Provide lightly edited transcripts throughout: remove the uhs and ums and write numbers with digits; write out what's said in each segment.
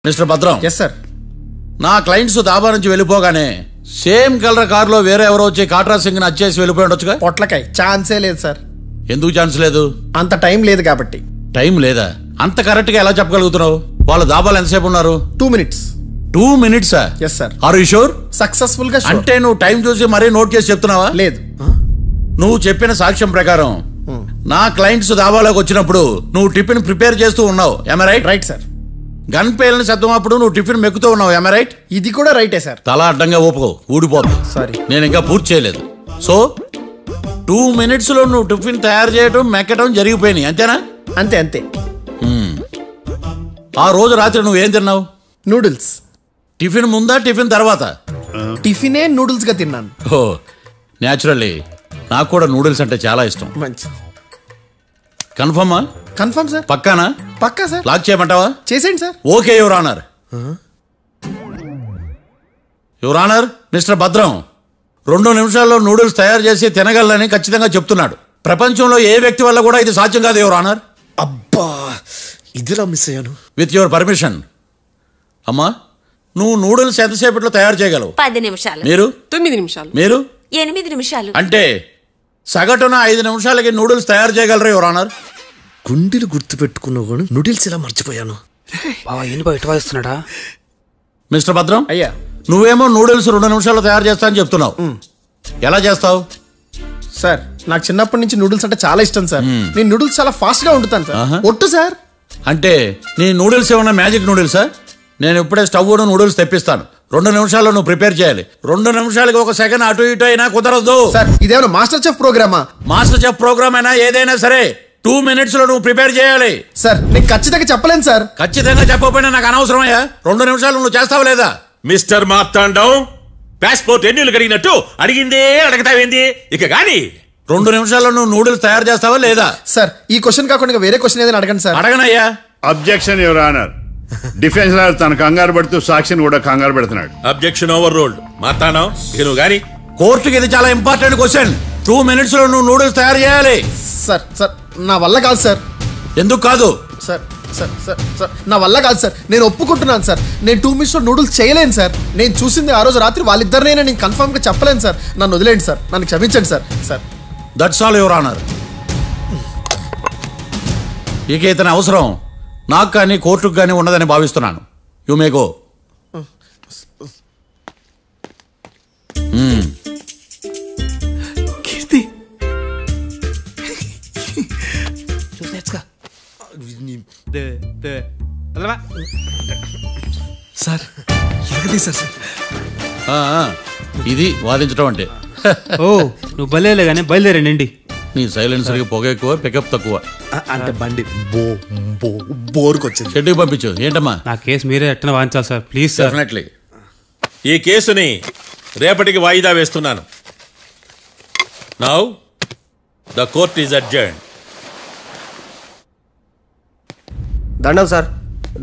Mister Bhadram. Yes sir. నా clients dhaba నుంచి వెళ్ళిపోగానే సేమ్ కలర్ కారులో వేరే ఎవరో వచ్చి కాట్రా సింగ్ ని వచ్చేసి వెళ్ళిపోయి ఉండొచ్చుగా. పొట్లకాయ ఛాన్సే లేదు సార్. ఎందుకు ఛాన్స్ లేదు? అంత టైం లేదు కాబట్టి. టైం లేదా? అంత కరెక్ట్ గా ఎలా చెప్పగలుగుతున్నావు? వాళ్ళ దాబాలు ఎంతసేపు ఉన్నారు? 2 minutes. 2 minutes? Yes sir. Are you sure? Successful గా. అంటే నువ్వు టైం చూసి మరీ నోట్ చేసి చెప్తున్నావా? లేదు. నువ్వు చెప్పిన సాక్ష్యం ప్రకారం నా క్లయింట్స్ దాబాలోకి వచ్చినప్పుడు నువ్వు టిఫిన్ ప్రిపేర్ చేస్తూ ఉన్నావు. am I right? Right sir. Gun పేలిన శబ్దం అప్పుడు నువ్వు టిఫిన్ మెక్కుతూ ఉన్నావు. am I right? ఇది కూడా రైటే సార్. తల అడ్డంగా ఊపుకో, ఊడిపోతుంది. సారీ, నేను ఇంకా పూర్తి చేయలేదు. సో 2 minutes లో నువ్వు టిఫిన్ తయారు చేయడం మెక్కడం జరిగిపోయినాయి, అంతేనా? అంతే అంతే. ఆ రోజు రాత్రి నువ్వేం తిన్నావు? నూడిల్స్. టిఫిన్ ముందా టిఫిన్ తర్వాత? టిఫినే నూడిల్స్ గా తిన్నాను. ఓ న్యాచురల్లీ నాకు కూడా నూడిల్స్ అంటే చాలా ఇష్టం. మంచి. కన్ఫర్మా? Confirm sir. పక్కానా? పక్కా సార్. లాక్ చేయమంటావా? చేసేయండి sir. Okay your honour. Your honour, mister Bhadram 2 నిమిషాల్లో నూడిల్స్ తయారు చేసి తినగలని ఖచ్చితంగా చెప్తున్నాడు. ప్రపంచంలో ఏ వ్యక్తి వల్ల కూడా ఇది సాధ్యం కాదు యువర్ ఆనర్. అబ్బా, ఇదిలా మిస్ అయ్యాను. With your permission. అమ్మా, నువ్వు నూడిల్స్ ఎంతసేపట్లో తయారు చేయగలవు? 10 నిమిషాలు. మీరు? 9 నిమిషాలు. మీరు? 8 నిమిషాలు. అంటే సగటున 5 నిమిషాలకి నూడిల్స్ తయారు చేయగలరు యువర్ ఆనర్. గుండెలు గుర్తు పెట్టుకున్నావు కానీ నూడిల్స్ ఇలా మర్చిపోయాను. బావా ఏంటి బయట వాయిస్తున్నాడా? మిస్టర్ భద్రం, అయ్యా, నువ్వేమో నూడిల్స్ 2 నిమిషాల్లో తయారు చేస్తా అని చెప్తున్నావు. ఎలా చేస్తావు? సార్ నాకు చిన్నప్పటి నుంచి నూడిల్స్ అంటే చాలా ఇష్టం సార్. నేను నూడిల్స్ చాలా ఫాస్ట్ గా వండుతాను సార్. ఒట్టు సార్. అంటే నీ నూడిల్స్ ఏమన్నా మ్యాజిక్ నూడిల్సా? నేను ఇప్పుడే స్టవ్ నూడిల్స్ తెప్పిస్తాను. 2 నిమిషాల్లో నువ్వు ప్రిపేర్ చేయాలి. 2 నిమిషాలకి 1 సెకండ్ అటు ఇటు అయినా కుదరదు సార్. ఇదేమన్నా మాస్టర్ చెఫ్ ప్రోగ్రామా? మాస్టర్ చెఫ్ ప్రోగ్రామ్ అయినా ఏదైనా సరే 2 minutes లో నువ్వు ప్రిపేర్ చేయాలి. సార్ నేను ఖచ్చితంగా చెప్పలేను సార్. ఖచ్చితంగా చెప్పకపోయినా నాకు అనవసరమయ్యా. 2 నిమిషాలు నువ్వు చేస్తావు లేదా? మిస్టర్ మార్తాండం, పాస్పోర్ట్ ఎన్నిళ్ళు అడిగినట్టు అడిగిందే అడగతావేంది? ఇక గాని 2 నిమిషాల్లో నువ్వు నూడిల్స్ తయారు చేస్తావా లేదా? సార్ ఈ క్వశ్చన్ కాకుండా వేరే క్వశ్చన్ ఏదైనా అడగండి సార్. అడగనయ్యా. Objection your honour. Defence lawyer తన కంగారు పడుతూ సాక్షిని కూడా కంగారు పెడుతున్నాడు. Objection over ruled. మార్తాండం, ఇక నువ్వు గాని. కోర్టుకి ఇది చాలా ఇంపార్టెంట్ క్వశ్చన్. 2 minutes లో నువ్వు నూడిల్స్ తయారు చేయాలి. సార్ సార్ నా వల్ల కాదు సార్. ఎందుకు కాదు? సార్ సార్ సార్ సార్ నా వల్ల కాదు సార్. నేను ఒప్పుకుంటున్నాను సార్. నేను 2 minutes లో నూడిల్స్ చేయలేను సార్. నేను చూసింది ఆ రోజు రాత్రి వాళ్ళిద్దరినైనా నేను కన్ఫర్మ్ గా చెప్పలేను సార్. నన్ను వదిలేండి సార్. నన్ను క్షమించండి sir. Sir that's all your honour. ఇక ఇతని అవసరం నాకు కానీ కోర్టుకు కానీ ఉన్నదని భావిస్తున్నాను. You may go. Keerthi sir ఎరగదీశారు సార్. ఇది వాదించడం అంటే. ఓ నువ్వు బలేలే కానీ బయలుదేరండి. నీ సైలెన్సర్కి పొగ ఎక్కువ, పికప్ తక్కువ. అంటే బండి బోర్కి వచ్చింది. షెడ్యూల్ పంపించు. ఏంటమ్మా? నా కేసు మీరే ఎట్టన వాయించాలి సార్, ప్లీజ్ సార్. డెఫినెట్లీ. ఈ కేసుని రేపటికి వాయిదా వేస్తున్నాను. Now the court is adjourned. దండాలు సార్.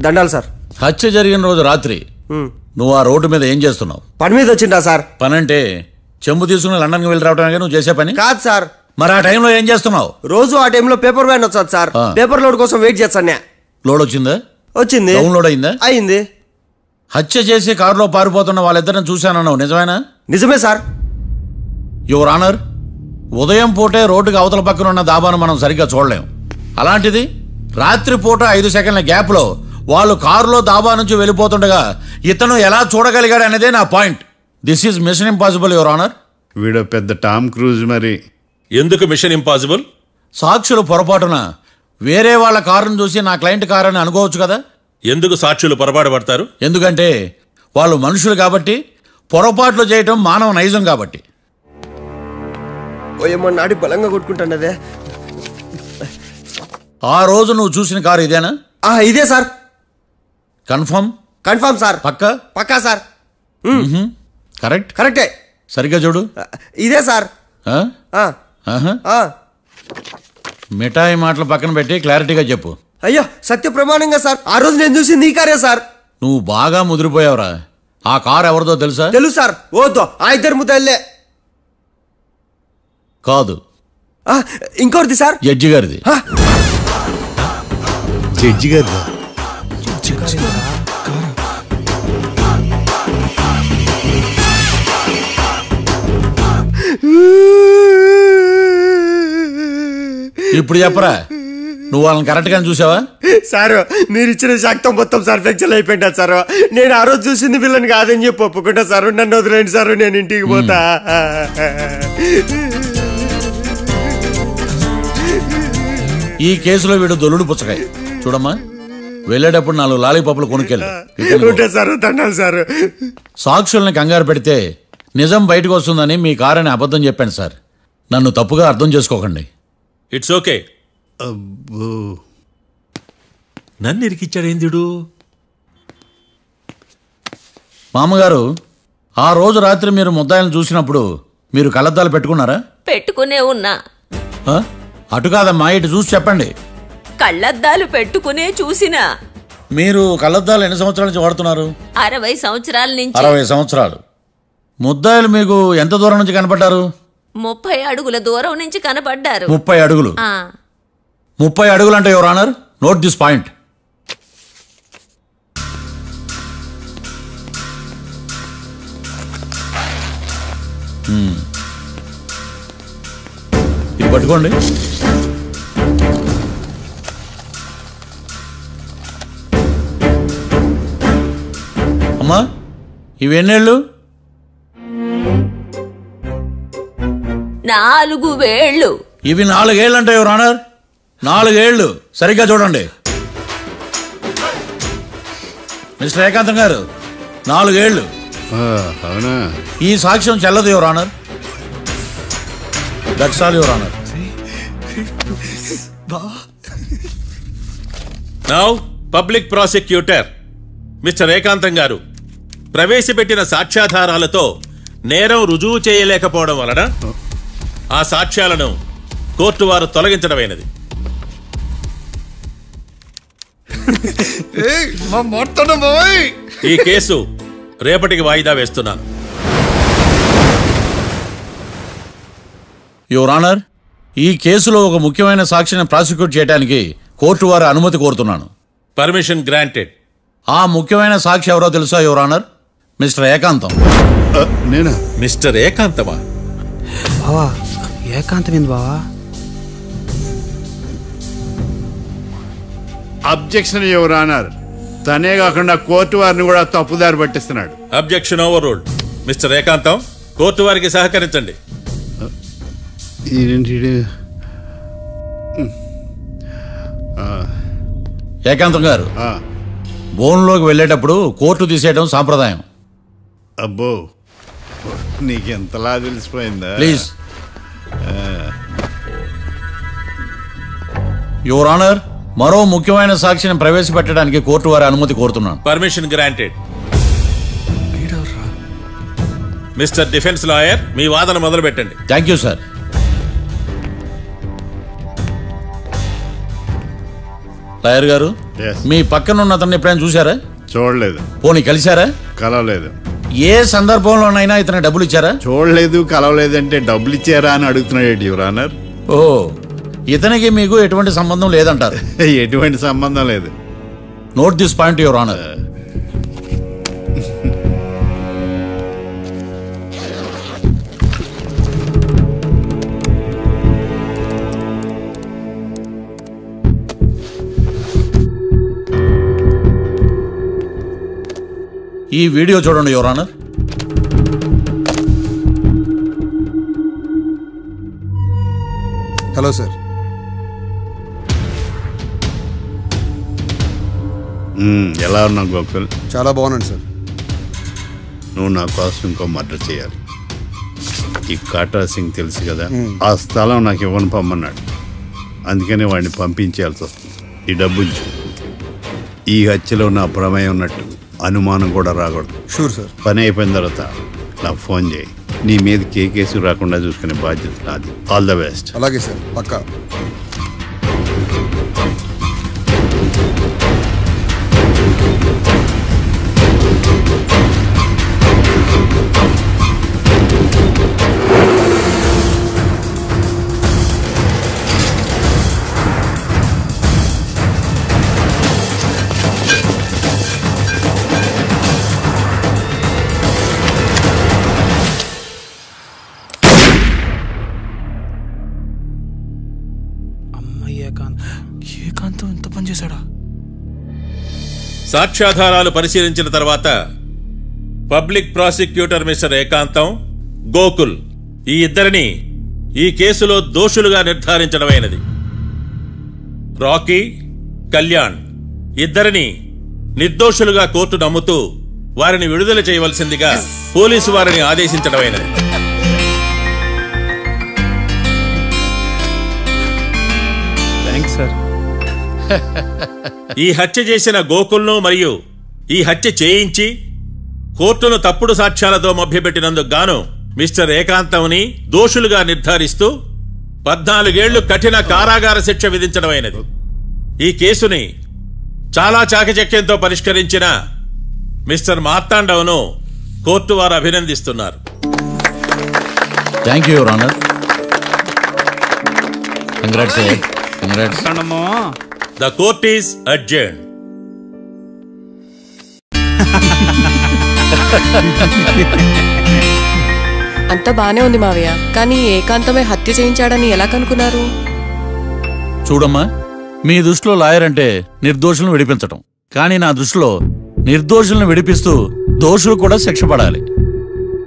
దండాలు సార్. హత్య జరిగిన రోజు రాత్రి నువ్వు ఆ రోడ్డు మీద ఏం చేస్తున్నావు? పని మీద వచ్చిందా సార్? పని అంటే చెంబు తీసుకుని లండన్కి వెళ్ళి రావడానికి నువ్వు చేసే పని కాదు సార్. మరి ఆ టైంలో ఏం చేస్తున్నావు? రోజు ఆ టైంలో పేపర్ వ్యాన్ వచ్చాది సార్. పేపర్ లోడ్ కోసం వెయిట్ చేస్తాను. లోడ్ వచ్చిందా? వచ్చింది. డౌన్లోడ్ అయిందా? అయింది. హత్య చేసి కారులో పారిపోతున్న వాళ్ళిద్దరిని చూశానన్నావు, నిజమేనా? నిజమే సార్. యువర్ ఆనర్, ఉదయం పూటే రోడ్డుకి అవతల పక్కన ఉన్న దాబాను మనం సరిగ్గా చూడలేం. అలాంటిది రాత్రి పూట 5 సెకండ్ల గ్యాప్లో వాళ్ళు కారులో దాబా నుంచి వెళ్ళిపోతుండగా ఇతను ఎలా చూడగలిగాడు అనేదే నా point. This is mission impossible your honour. వీడో పెద్ద టామ్ క్రూజ్. మరి ఎందుకు మిషన్ ఇంపాసిబుల్? సాక్షులు పొరపాటున వేరే వాళ్ళ కారును చూసి నా క్లయింట్ కారు అని అనుకోవచ్చు కదా. ఎందుకు సాక్షులు పొరపాటు పడతారు? ఎందుకంటే వాళ్ళు మనుషులు కాబట్టి, పొరపాట్లు చేయటం మానవ నైజం కాబట్టి. ఓయమ్మ నాడి బలంగా కొట్టుకుంటానదే. ఆ రోజు నువ్వు చూసిన కారు ఇదేనా? ఇదే సార్. కన్ఫర్మ్? Confirm sir. పక్కా? పక్కా సార్. కరెక్ట్? కరెక్టే. సరిగ్గా చూడు. ఇదే సార్. మిఠాయి మాటలు పక్కన పెట్టి క్లారిటీగా చెప్పు. అయ్యో సత్య ప్రమాణంగా సార్, ఆ రోజు నేను చూసి నీ కారే సార్. నువ్వు బాగా ముదిరిపోయావురా. ఆ కారు ఎవరిదో తెలుసా? తెలుసు సార్. ఓతో ఆ ఇద్దరు ముద్దల్లే. కాదు, ఇంకోటిది సార్. జడ్జి గారిది. జడ్జి గారిదా? ఇప్పుడు చెప్పరా, నువ్వు వాళ్ళని కరెక్ట్ గానే చూసావా? సారు మీరు ఇచ్చిన శాక్తం మొత్తం సార్ ఫ్రాక్చర్ అయిపోయింటా సారు. నేను ఆ రోజు చూసింది వీళ్ళని కాదని చెప్పి ఒప్పుకుంటా సారు. నన్ను వదిలేండి సారు, నేను ఇంటికి పోతా. ఈ కేసులో వీడు దొల్లుడు పుచ్చకాయ. చూడమ్మా, వెళ్ళేటప్పుడు 4 లాలీపాపులు కొనుక్కెళ్ళు. Sir దండాలి sir. సాక్షుల్ని కంగారు పెడితే నిజం బయటకు వస్తుందని మీ కారని అబద్ధం చెప్పాను సార్. నన్ను తప్పుగా అర్థం చేసుకోకండి. It's okay. నన్ను ఇరికిచ్చాడేందుడు? మామగారు, ఆ రోజు రాత్రి మీరు ముద్దాయిలను చూసినప్పుడు మీరు కళ్ళద్దాలు పెట్టుకున్నారా? పెట్టుకునే ఉన్నా. ఆ? అటు కాదమ్మా, ఇటు చూసి చెప్పండి. కళ్ళద్దాలు పెట్టుకునే చూసినా. మీరు కళ్ళద్దాలు ఎన్ని సంవత్సరాల నుంచి వాడుతున్నారు? 60 సంవత్సరాల నుంచి. 60 సంవత్సరాలు. ముద్దాయిలు మీకు ఎంత దూరం నుంచి కనపడ్డారు? 30 అడుగుల దూరం నుంచి కనపడ్డారు. 30 అడుగులు. 30 అడుగులు అంటే your honour, note this point. ఇది పట్టుకోండి. అమ్మా, ఇవెన్నేళ్ళు? 4 వేళ్ళు. ఇవి 4 ఏళ్ళు అంటే యువర్ ఆనర్, 4 ఏళ్ళు. సరిగ్గా చూడండి మిస్టర్ ఏకాంతం గారు, 4 ఏళ్ళు. అవునా? ఈ సాక్ష్యం చెల్లదు your honour. That's all your honour. Now public prosecutor mister ఏకాంతం గారు ప్రవేశపెట్టిన సాక్ష్యాధారాలతో నేరం రుజువు చేయలేకపోవడం వలన ఆ సాక్ష్యాలను కోర్టు వారు తొలగించడమైనది. ఈ కేసు రేపటికి వాయిదా వేస్తున్నాను. యువర్ ఆనర్, ఈ కేసులో ఒక ముఖ్యమైన సాక్షిని ప్రాసిక్యూట్ చేయడానికి కోర్టు వారి అనుమతి కోరుతున్నాను. Permission granted. ఆ ముఖ్యమైన సాక్షి ఎవరో తెలుసా యువర్ ఆనర్? మిస్టర్ ఏకాంతం. నేనా? మిస్టర్ ఏకాంతమా? బావా ఏకాంతం ఏంది బావా? Objection your honour. తనే కాకుండా కోర్టు వారిని కూడా తప్పుదారి పట్టిస్తున్నాడు. Objection overruled. Mister Ekantham, court వారికి సహకరించండి. ఏకాంతం గారు, బోన్లోకి వెళ్ళేటప్పుడు కోర్టు తీసేయడం సాంప్రదాయం. అబ్బో, నీకెంతలా తెలిసిపోయిందా? ప్లీజ్. యువర్ ఆనర్, మరో ముఖ్యమైన సాక్షిని ప్రవేశపెట్టడానికి కోర్టు వారి అనుమతి కోరుతున్నాను. Permission granted. Mister defence lawyer, మీ వాదన మొదలు పెట్టండి. Thank you sir. లాయర్ గారు, మీ పక్కన ఉన్న అతన్ని ఎప్పుడైనా చూసారా? చూడలేదు. పోనీ కలిశారా? కలవలేదు. ఏ సందర్భంలోనైనా ఇతను డబ్బులు ఇచ్చారా? చూడలేదు, కలవలేదంటే డబ్బులు ఇచ్చారా అని అడుగుతున్నాడు యువర్ ఆనర్. ఓ, ఇతనికి మీకు ఎటువంటి సంబంధం లేదంటారు? ఎటువంటి సంబంధం లేదు. Note this point your honour. ఈ వీడియో చూడండి యువర్ ఆనర్. Hello sir. ఎలా ఉన్నావు గోకుల్? చాలా బాగున్నాను సార్. నువ్వు నా కోసం ఇంకో మర్డర్ చేయాలి. ఈ కాటా సింగ్ తెలుసు కదా, ఆ స్థలం నాకు ఇవ్వని పొమ్మన్నాడు. అందుకనే వాడిని పంపించాల్సి వస్తుంది. ఈ డబ్బు ఉంచు. ఈ హత్యలో నా ప్రమేయం ఉన్నట్టు అనుమానం కూడా రాకూడదు. Sure sir. పని అయిపోయిన తర్వాత నాకు ఫోన్ చేయి. నీ మీద ఏ కేసు రాకుండా చూసుకునే బాధ్యత నాది. All the best. అలాగే సార్, పక్కా. సాక్ష్యాధారాలు పరిశీలించిన తర్వాత పబ్లిక్ ప్రాసిక్యూటర్ మిస్టర్ ఏకాంతం, గోకుల్ ఈ ఇద్దరిని ఈ కేసులో దోషులుగా నిర్ధారించడమైనది. రాకీ, కళ్యాణ్ ఇద్దరిని నిర్దోషులుగా కోర్టు నమ్ముతూ వారిని విడుదల చేయవలసిందిగా పోలీసు వారిని ఆదేశించడమైనది. Thanks sir. ఈ హత్య చేసిన గోకుల్ను మరియు ఈ హత్య చేయించి కోర్టును తప్పుడు సాక్ష్యాలతో మభ్యపెట్టినందుకు గాను మిస్టర్ ఏకాంతంని దోషులుగా నిర్ధారిస్తూ 14 ఏళ్లు కఠిన కారాగార శిక్ష విధించడమైనది. ఈ కేసుని చాలా చాకచక్యంతో పరిష్కరించిన మిస్టర్ మార్తాండవ్ను కోర్టు వారు అభినందిస్తున్నారు. Thank you your honour. Congrats. Congrats. The court is adjourned. అంతా బానే ఉంది మావయ్య, కానీ ఏకాంతమే హత్య చేయించాడని ఎలా కనుక్కున్నారు? చూడమ్మా, మీ దృష్టిలో లాయర్ అంటే నిర్దోషులను విడిపించటం, కానీ నా దృష్టిలో నిర్దోషులను విడిపిస్తూ దోషులు కూడా శిక్ష పడాలి.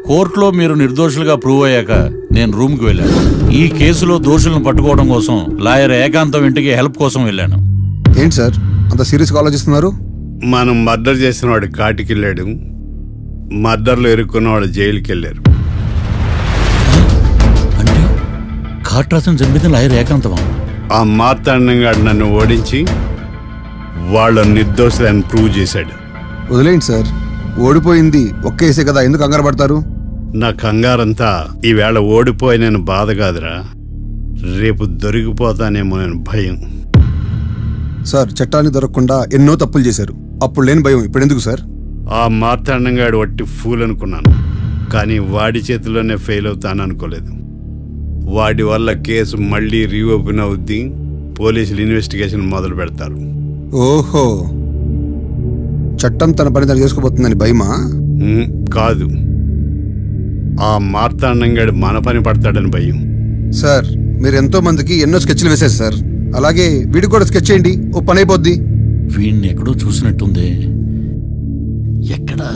కోర్టులో మీరు నిర్దోషులుగా ప్రూవ్ అయ్యాక నేను రూమ్కి వెళ్ళాను. ఈ కేసులో దోషులను పట్టుకోవడం కోసం లాయర్ ఏకాంతం ఇంటికి హెల్ప్ కోసం వెళ్ళాను. ఏంటి సార్ అంత సీరియస్గా ఆలోచిస్తున్నారు? మనం మర్డర్ చేసిన వాడు కాటికి వెళ్ళాడు, మర్డర్లో ఇరుక్కున్న వాడు జైలుకి వెళ్ళారు. అంటే కాట్రాసన్ చంపిన లాయర్ ఏకాంతమా? ఆ మార్తాండంగా నన్ను ఓడించి వాళ్ళ నిర్దోషులని ప్రూవ్ చేశాడు. వదిలేండి సార్, ఓడిపోయింది ఒక్కేసే కదా, ఎందుకు కంగారు పడతారు? నా కంగారంతా ఈవేళ ఓడిపోయి నేను బాధ కాదురా, రేపు దొరికిపోతానేమో నేను భయం. సార్ చట్టాన్ని దొరకకుండా ఎన్నో తప్పులు చేశారు, అప్పుడు లేని భయం ఇప్పుడెందుకు సార్? ఆ మార్తాండంగాడు వట్టి ఫూల్ అనుకున్నాను, కానీ వాడి చేతిలోనే ఫెయిల్ అవుతాను అనుకోలేదు. వాడి వల్ల కేసు మళ్ళీ రీఓపెన్ అవుద్ది, పోలీసులు ఇన్వెస్టిగేషన్ మొదలు పెడతారు. ఓహో, చట్టం తన పని తను చేసుకోబోతుందని భయమా? కాదు, ఆ మార్తాండంగాడు మన పని పడతాడని భయం. సార్ మీరు ఎంతో మందికి ఎన్నో స్కెచ్లు వేశారు సార్, అలాగే వీడికి కూడా స్కెచ్ చేయండి, ఓ పని అయిపోద్ది. వీడిని ఎక్కడో చూసినట్టుంది. ఎక్కడా?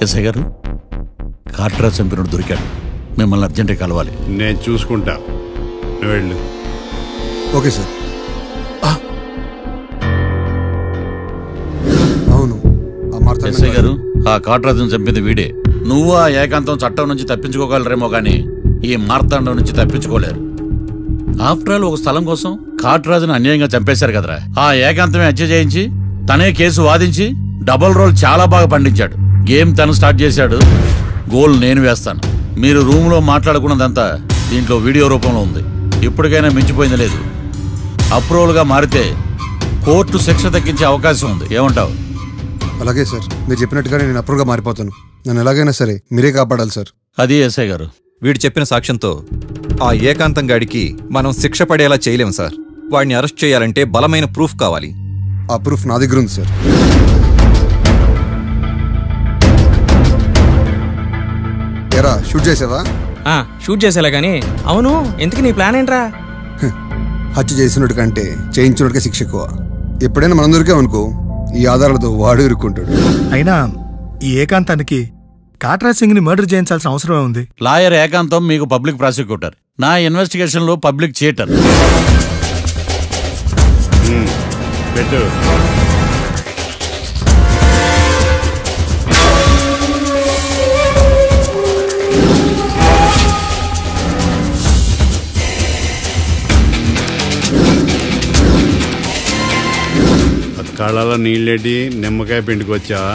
ఎస్ఐ గారు, కాట్రా చంపినోడు దొరికాడు, మిమ్మల్ని అర్జెంటుగా కలవాలి. నేను చూసుకుంటా, వెళ్ళు. Okay sir. అవును, ఎస్ఐ గారు, ఆ కాట్రాజును చంపింది వీడే. నువ్వు ఆ ఏకాంతం చట్టం నుంచి తప్పించుకోగలరేమో కానీ ఈ మార్తాండం నుంచి తప్పించుకోలేరు. ఆఫ్టర్ ఆల్ ఒక స్థలం కోసం కాట్రాజును అన్యాయంగా చంపేశారు కదరా. ఆ ఏకాంతమే హత్య చేయించి తనే కేసు వాదించి డబుల్ రోల్ చాలా బాగా పండించాడు. గేమ్ తను స్టార్ట్ చేశాడు, గోల్ నేను వేస్తాను. మీరు రూమ్లో మాట్లాడుకున్నదంతా దీంట్లో వీడియో రూపంలో ఉంది. ఇప్పటికైనా మించిపోయింది లేదు. అప్రూవల్గా మారితే కోర్టు శిక్ష తగ్గించే అవకాశం ఉంది. ఏమంటావు? అలాగే సార్, మీరు చెప్పినట్టుగానే నేను అప్రూవ్గా మారిపోతాను. నన్ను ఎలాగైనా సరే మీరే కాపాడాలి సార్. అది ఎస్ఐ గారు. వీడు చెప్పిన సాక్ష్యంతో ఆ ఏకాంతం గాడికి మనం శిక్ష పడేలా చేయలేం సార్. వాడిని అరెస్ట్ చేయాలంటే బలమైన ప్రూఫ్ కావాలి. ఆ ప్రూఫ్ నా దగ్గర ఉంది సార్. ఎరా షూట్ చేసావా? షూట్ చేసేలా కానీ. అవును, ఎందుకు నీ ప్లాన్ ఏంట్రా? హత్య చేసినట్టు కంటే చేయించినట్టుగా శిక్ష ఎక్కువ. ఎప్పుడైనా మనం దొరికామనుకో ఈ ఆధారాలతో వాడు ఇరుక్కుంటాడు. అయినా ఈ ఏకాంతానికి కాట్రా సింగ్ ని మర్డర్ చేయించాల్సిన అవసరమే ఉంది. లాయర్ ఏకాంతం మీకు పబ్లిక్ ప్రాసిక్యూటర్, నా ఇన్వెస్టిగేషన్ లో పబ్లిక్ చీటర్. పెట్టు. కళ్ళలో నీళ్ళేటి నిమ్మకాయ పిండుకొచ్చావా?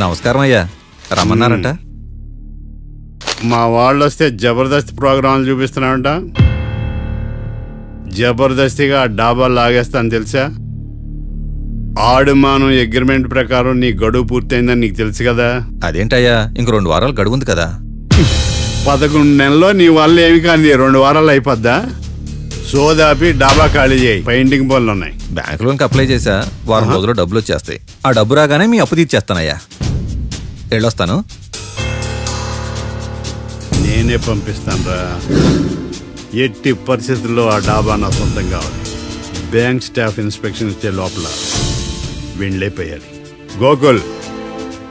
నమస్కారం అయ్యా, రమ్మన్నారంట. మా వాళ్ళు వస్తే జబర్దస్త్ ప్రోగ్రాంలు చూపిస్తున్నామంట. జబర్దస్తిగా డాబాలు లాగేస్తాను తెలుసా? ఆడుమానం అగ్రిమెంట్ ప్రకారం నీ గడువు పూర్తయిందని నీకు తెలుసు కదా. అదేంటయ్యా, ఇంక 2 వారాలు గడువు ఉంది కదా. 11 నెలల్లో నీ వల్ల ఏమి కానీ 2 వారాలు అయిపోద్దా? సోదాపి డాబా ఖాళీ చేయి, పెయింటింగ్ పనులు ఉన్నాయి. బ్యాంక్ లోన్కి అప్లై చేశా, వారం రోజుల్లో డబ్బులు వచ్చేస్తాయి. ఆ డబ్బు రాగానే మీ అప్పు తీర్చేస్తానయ్యా. వెళ్ళొస్తాను. నేనే పంపిస్తానురా. ఎట్టి పరిస్థితుల్లో ఆ డాబా నా సొంతం కావాలి. బ్యాంక్ స్టాఫ్ ఇన్స్పెక్షన్ ఇచ్చే లోపల వెళ్ళైపోయాలి. గోకుల్,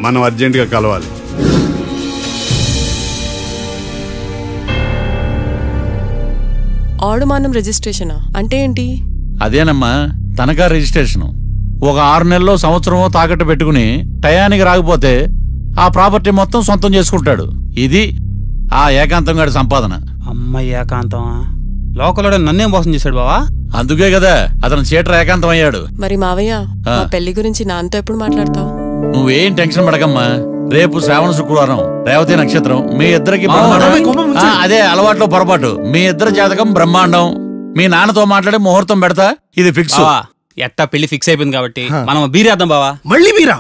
మనం అర్జెంటుగా కలవాలి. ఆడుమానం రిజిస్ట్రేషనా అంటే ఏంటి? అదేనమ్మా తనఖా రిజిస్ట్రేషన్. ఒక 6 నెలల్లో సంవత్సరమో తాకట్టు పెట్టుకుని టయానికి రాకపోతే ఆ ప్రాపర్టీ మొత్తం సొంతం చేసుకుంటాడు. ఇది ఆ ఏకాంతం గారి సంపాదన. అమ్మ ఏకాంతం లోకల్ నన్నేం మోసం చేశాడు బావా? అందుకే కదా అతను చీటర్ ఏకాంతం అయ్యాడు. మరి మావయ్య, మా పెళ్లి గురించి నాన్నతో ఎప్పుడు మాట్లాడతావు? నువ్వేం టెన్షన్ పడకమ్మా. రేపు శ్రావణ శుక్రవారం, రేవతి నక్షత్రం. మీ ఇద్దరికి అదే అలవాట్లో పొరపాటు. మీ ఇద్దరు జాతకం బ్రహ్మాండం. మీ నాన్నతో మాట్లాడి ముహూర్తం పెడతా. ఇది ఫిక్స్. ఎట్టా పెళ్లి ఫిక్స్ అయిపోయింది కాబట్టి మనం బీరేద్దాం బావా. మళ్ళీ మీరా?